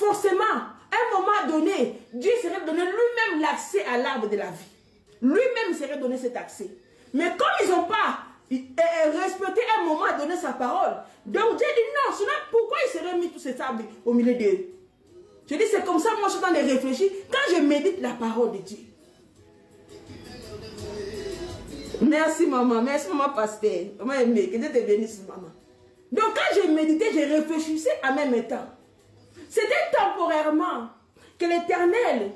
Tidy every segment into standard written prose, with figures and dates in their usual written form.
forcément, à un moment donné, Dieu serait donné lui-même l'accès à l'arbre de la vie. Lui-même serait donné cet accès. Mais comme ils n'ont pas respecté à un moment donné sa parole, donc Dieu dit non, sinon pourquoi il serait mis tous ces arbres au milieu d'eux? Je dis c'est comme ça, moi je suis en train de réfléchir quand je médite la parole de Dieu. Merci maman pasteur. Maman aimée, que Dieu te bénisse maman. Donc quand j'ai médité, j'ai réfléchi en même temps. C'était temporairement que l'Éternel,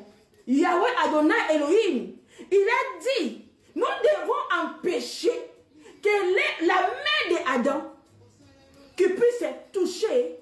Yahweh Adonai Elohim, il a dit, nous devons empêcher que la main d'Adam qui puisse toucher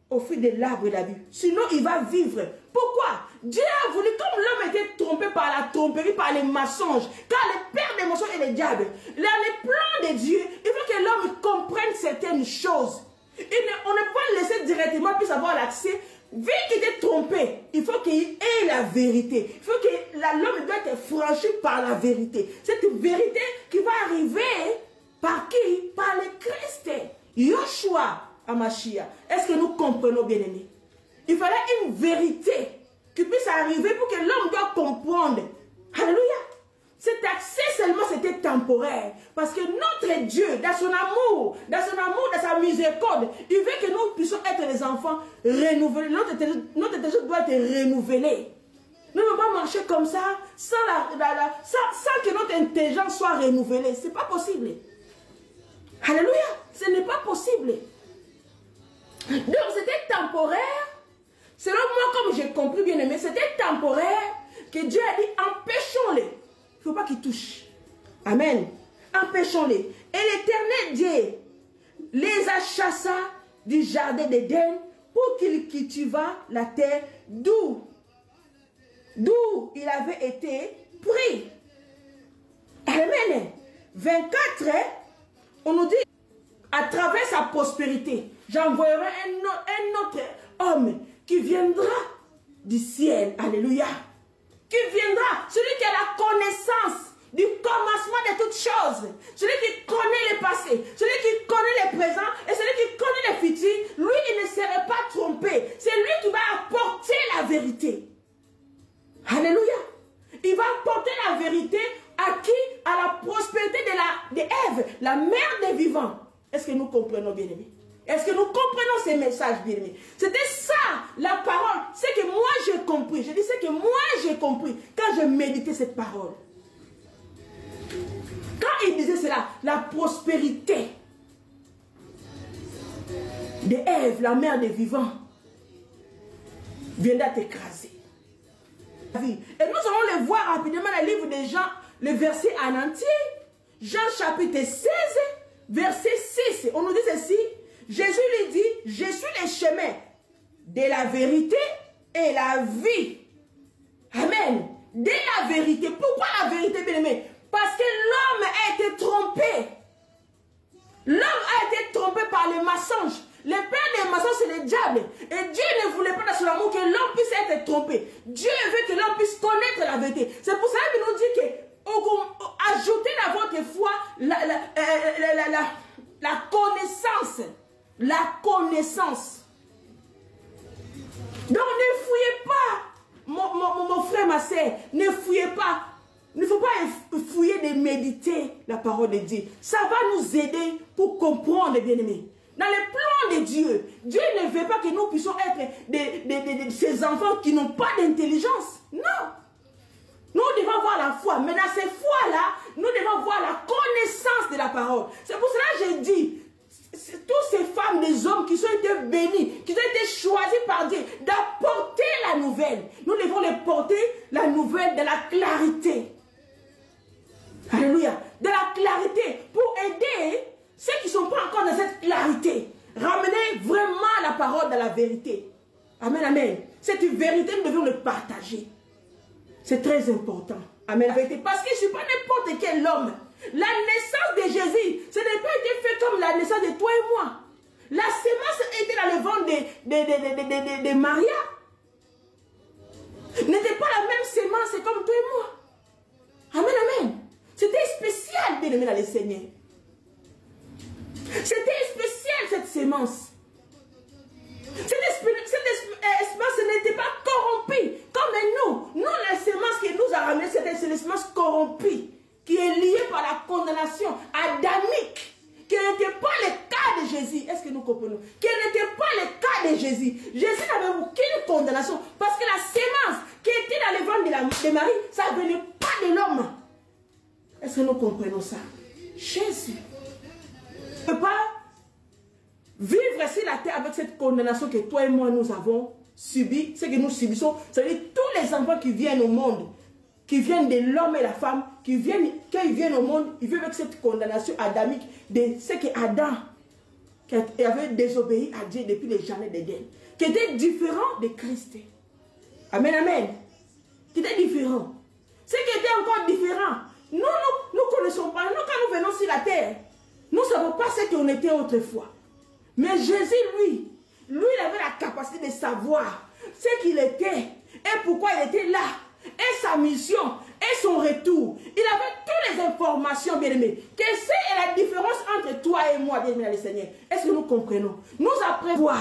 au fruit de l'arbre de la vie. Sinon, il va vivre. Pourquoi? Dieu a voulu, comme l'homme était trompé par la tromperie, par les mensonges, car le père des mensonges est le diable. Là, les plans de Dieu, il faut que l'homme comprenne certaines choses. On ne peut pas laisser directement puis avoir l'accès. Vu qu'il est trompé, il faut qu'il ait la vérité. Il faut que l'homme doit être franchi par la vérité. Cette vérité qui va arriver par qui? Par le Christ. Yoshua Amashia. Est-ce que nous comprenons, bien-aimés? Il fallait une vérité qui puisse arriver pour que l'homme doit comprendre. Alléluia. Cet accès seulement c'était temporaire. Parce que notre Dieu, dans son amour, dans sa miséricorde, il veut que nous puissions être les enfants renouvelés. Notre intelligence doit être renouvelée. Nous ne pouvons pas marcher comme ça sans que notre intelligence soit renouvelée. Ce n'est pas possible. Alléluia. Ce n'est pas possible. Donc c'était temporaire. Selon moi, comme j'ai compris bien aimé, c'était temporaire que Dieu a dit empêchons-les. Il ne faut pas qu'ils touchent. Amen. Empêchons-les. Et l'Éternel Dieu les a chassés du jardin d'Éden pour qu'ils cultivent la terre d'où il avait été pris. Amen. 24, on nous dit, à travers sa prospérité, j'envoyerai un autre homme qui viendra du ciel. Alléluia. Qui viendra, celui qui a la connaissance du commencement de toutes choses, celui qui connaît le passé, celui qui connaît le présent et celui qui connaît le futur, lui il ne serait pas trompé. C'est lui qui va apporter la vérité. Alléluia. Il va apporter la vérité à qui? À la prospérité de Ève, la mère des vivants. Est-ce que nous comprenons, bien-aimés? Est-ce que nous comprenons ces messages, bien-aimés? C'était ça, la parole. C'est que moi j'ai compris. Je dis c'est que moi j'ai compris quand je méditais cette parole. Quand il disait cela, la prospérité de Ève, la mère des vivants, viendra t'écraser. Et nous allons le voir rapidement dans le livre de Jean, le verset en entier. Jean chapitre 16, verset 6. On nous dit ceci. Jésus lui dit, je suis le chemin de la vérité et la vie. Amen. De la vérité. Pourquoi la vérité, bien-aimé? Parce que l'homme a été trompé. L'homme a été trompé par les mensonges. Le père des mensonges, c'est le diable. Et Dieu ne voulait pas dans son amour que l'homme puisse être trompé. Dieu veut que l'homme puisse connaître la vérité. C'est pour ça qu'il nous dit que ajoutez à votre foi la connaissance. La connaissance. Donc ne fouillez pas, mon frère, ma soeur, ne fouillez pas. Il ne faut pas fouiller de méditer la parole de Dieu. Ça va nous aider pour comprendre, bien-aimés. Dans les plans de Dieu, Dieu ne veut pas que nous puissions être ces enfants qui n'ont pas d'intelligence. Non. Nous devons avoir la foi. Mais dans ces foi-là, nous devons avoir la connaissance de la parole. C'est pour cela que j'ai dit, toutes ces femmes, des hommes qui ont été bénis, qui ont été choisis par Dieu, d'apporter la nouvelle. Nous devons les porter, la nouvelle de la clarité. Alléluia. De la clarité. Pour aider ceux qui ne sont pas encore dans cette clarité. Ramener vraiment la parole dans la vérité. Amen, amen. Cette vérité, nous devons le partager. C'est très important. Amen. Parce que je ne suis pas n'importe quel homme. La naissance de Jésus, ce n'est pas été fait comme la naissance de toi et moi. La sémence était dans le ventre de Maria. N'était pas la même sémence comme toi et moi. Amen, amen. C'était spécial, bien aimé dans le Seigneur. C'était spécial cette sémence. Cette sémence Jésus. Jésus n'avait aucune condamnation parce que la sémence qui était dans le ventre de Marie, ça ne venait pas de l'homme. Est-ce que nous comprenons ça? Jésus ne peut pas vivre sur la terre avec cette condamnation que toi et moi nous avons subie, ce que nous subissons, c'est-à-dire tous les enfants qui viennent au monde, qui viennent de l'homme et la femme, quand ils viennent au monde, ils vivent avec cette condamnation adamique de ce que Adam qui avait désobéi à Dieu depuis les jardins d'Éden, qui était différent de Christ. Amen, amen. Qui était différent. Ce qui était encore différent. Nous ne connaissons pas. Nous, quand nous venons sur la terre, nous ne savons pas ce qu'on était autrefois. Mais Jésus, lui, il avait la capacité de savoir ce qu'il était et pourquoi il était là, et sa mission, et son retour. Il avait toutes les informations, bien-aimés. Quelle est la différence entre toi et moi, bien-aimés, le Seigneur? Est-ce que nous comprenons? Nous apprenons voir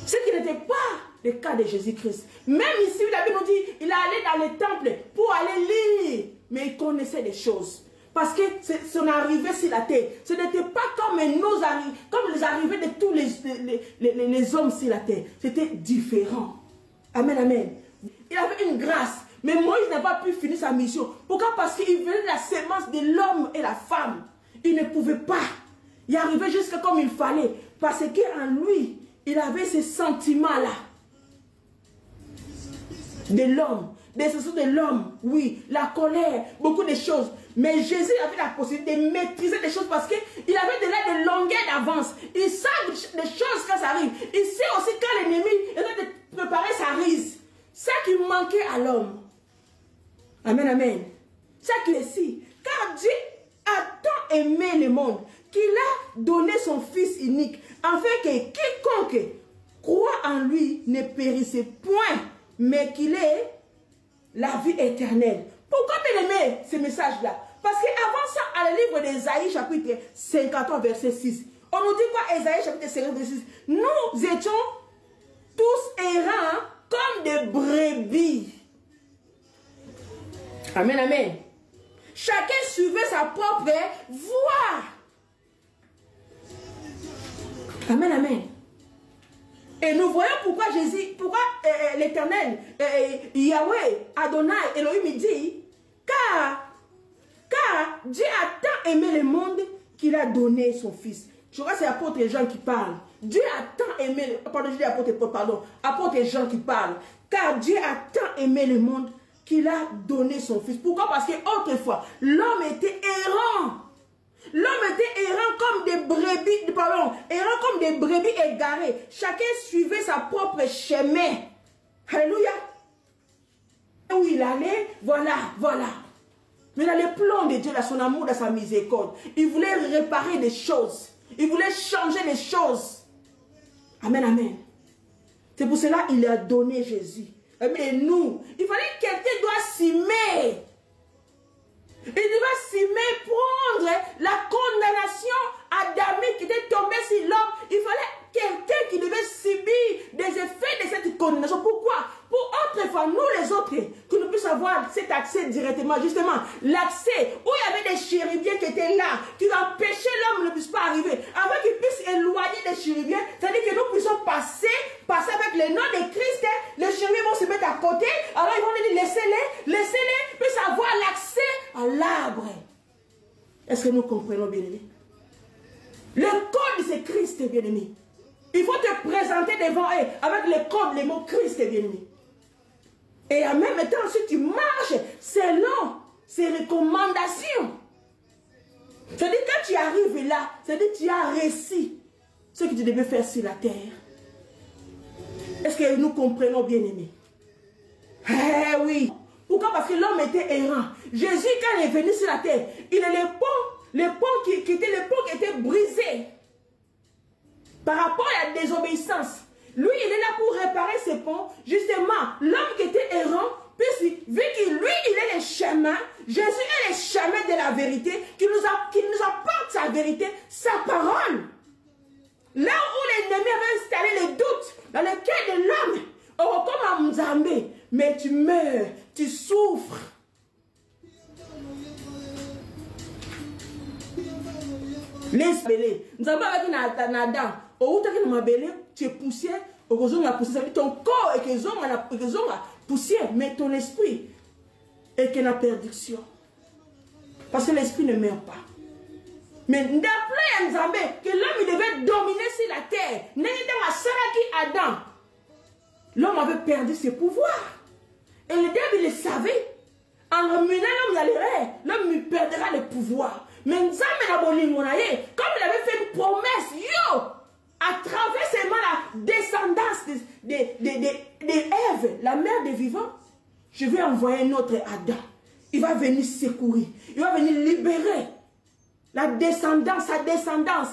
ce qui n'était pas le cas de Jésus-Christ. Même ici, la Bible nous dit, il est allé dans le temple pour aller lire, mais il connaissait des choses. Parce que son arrivée sur la terre, ce n'était pas comme les arrivées de tous les hommes sur la terre. C'était différent. Amen, amen. Il avait une grâce, mais Moïse n'a pas pu finir sa mission. Pourquoi? Parce qu'il venait de la sémence de l'homme et la femme. Il ne pouvait pas y arriver jusqu'à comme il fallait. Parce qu'en lui, il avait ces sentiments-là de l'homme, des sensations de l'homme, oui, la colère, beaucoup de choses. Mais Jésus avait la possibilité de maîtriser des choses parce qu'il avait déjà de longueur d'avance. Il sait des choses quand ça arrive. Il sait aussi quand l'ennemi est en train de préparer sa rise. Ça qui manquait à l'homme. Amen, amen. Ça qui est ici. Car Dieu a tant aimé le monde qu'il a donné son Fils unique, afin que quiconque croit en lui ne périsse point, mais qu'il ait la vie éternelle. Pourquoi m'aimer ce message-là? Parce qu'avant ça, à le livre d'Ésaïe, chapitre 53, verset 6, on nous dit quoi? Ésaïe, chapitre 50, verset 6. Nous étions tous errants comme des brebis. Amen, amen. Chacun suivait sa propre voie. Amen, amen. Et nous voyons pourquoi l'Éternel, Yahweh, Adonai, Elohim dit, car Dieu a tant aimé le monde qu'il a donné son Fils. Je crois que c'est l'apôtre Jean qui parle. Dieu a tant aimé, apôtre Jean qui parle. Car Dieu a tant aimé le monde qu'il a donné son Fils. Pourquoi? Parce qu'autrefois, l'homme était errant. L'homme était errant comme des brebis, errant comme des brebis égarées. Chacun suivait sa propre chemin. Alléluia. Où il allait, voilà. Mais dans le plan de Dieu, dans son amour, dans sa miséricorde, il voulait réparer des choses. Il voulait changer les choses. Amen, amen. C'est pour cela qu'il a donné Jésus. Mais nous, il fallait que quelqu'un doit s'aimer. Il devait s'aimer, prendre la condamnation adamique qui était tombée sur l'homme. Il fallait quelqu'un qui devait subir des effets de cette condamnation. Pourquoi? Pour autrefois, nous les autres, que nous puissions avoir cet accès directement, justement, l'accès où il y avait des chéribiens qui étaient là, qui empêchaient l'homme ne puisse pas arriver, avant qu'il puisse éloigner des chéribiens, c'est-à-dire que nous puissions passer avec le nom de Christ, les chéribiens vont se mettre à côté, alors ils vont lui dire laissez-les, puissent avoir l'accès à l'arbre. Est-ce que nous comprenons, bien-aimés? Le code, c'est Christ, bien-aimé. Il faut te présenter devant eux avec le code, les mots Christ, bien-aimé. Et en même temps, si tu marches selon ses recommandations, c'est-à-dire quand tu arrives là, c'est-à-dire que tu as réussi ce que tu devais faire sur la terre. Est-ce que nous comprenons, bien-aimés? Eh oui. Pourquoi? Parce que l'homme était errant. Jésus, quand il est venu sur la terre, il est le pont qui était brisé par rapport à la désobéissance. Lui, il est là pour réparer ce pont. Justement, l'homme qui était errant, vu qu'il est le chemin, Jésus est le chemin de la vérité, qui nous apporte sa vérité, sa parole. Là où l'ennemi avait installé les doutes dans le cœur de l'homme, oh, comme un Nzambé, mais tu meurs, tu souffres. Les nous avons avec Adam. Au bout de ma belle, tu es poussière. Au bout de la poussière, ton corps est que poussière, mais ton esprit est que la perdition. Parce que l'esprit ne meurt pas. Mais d'après Nzambe, que l'homme devait dominer sur la terre. Adam. L'homme avait perdu ses pouvoirs. Et le diable, il le savait. En ramenant l'homme lui perdra le pouvoir. Mais Nzambe comme il avait fait une promesse, à travers seulement la descendance d'Ève, la mère des vivants, je vais envoyer notre Adam. Il va venir secourir. Il va venir libérer la descendance, sa descendance.